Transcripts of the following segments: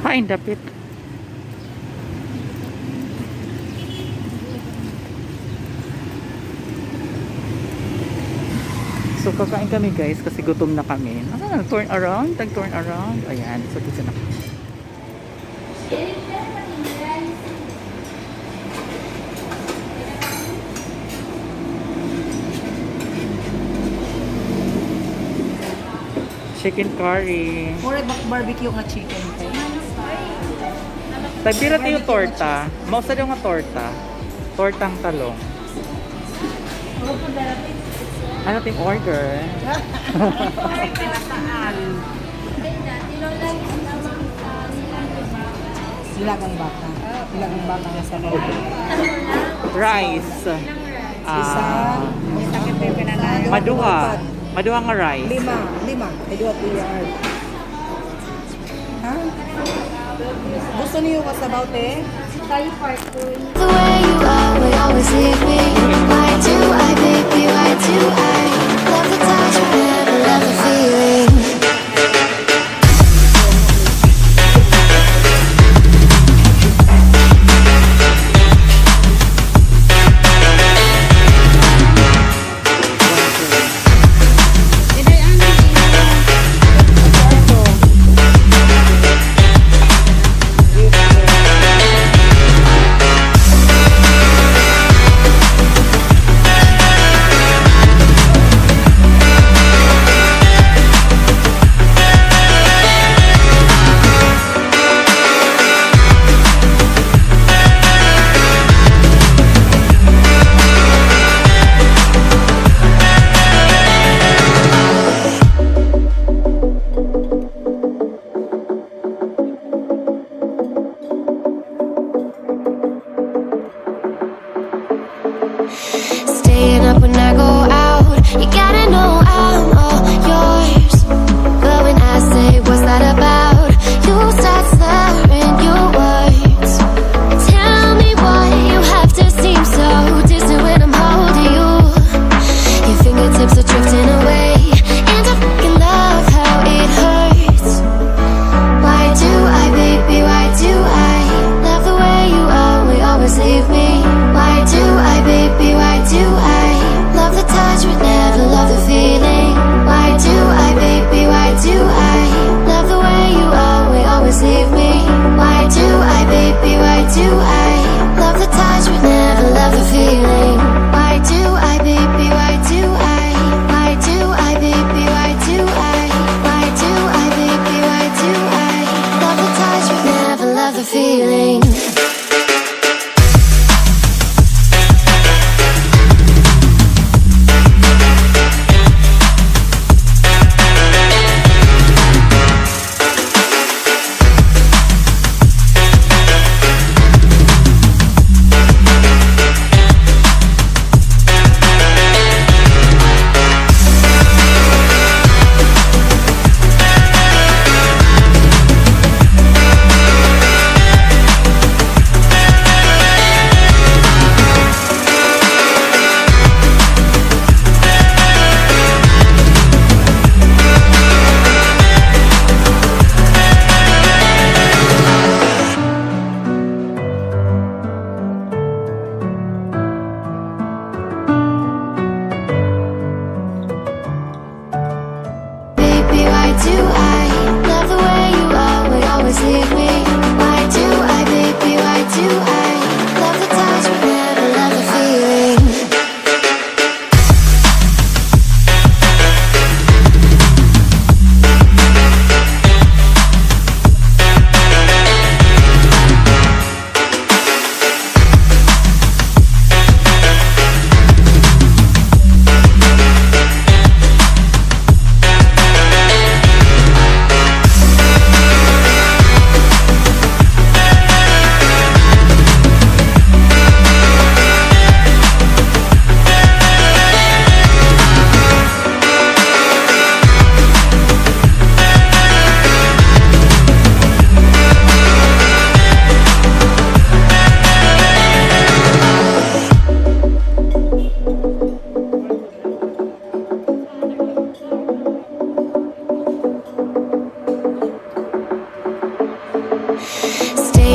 Kain dapit. So kakain kami guys kasi gutom na kami. Turn around, turn around. Ayan, so dito na. Chicken curry. Mura barbecue nga chicken po. Tabira tayo torta. Mausa yung nga torta. Tortang talong. Ano tayong order? Nilagang baka. Nilagang baka nga sa Rice. Isa. Maduha. Maduha nga rice. Lima. Maduha 2 yard. Ha? Gusto niyo kasabaw te? The way you are will always leave me. Why do I, baby, why do I love the touch but never love the feeling?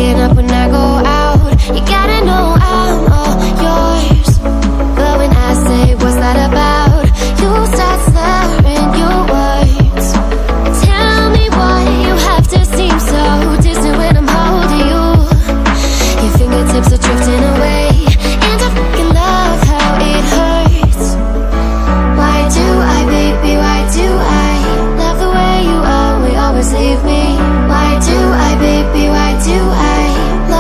staying up when I go out. You gotta know I'm all yours. But when I say what's that about, you start slurring your words. Tell me why you have to seem so distant when I'm holding you. Your fingertips are drifting away, and I fucking love how it hurts. Why do I, baby, why do I love the way you always leave me? Why do I, baby, why do I love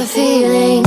feeling.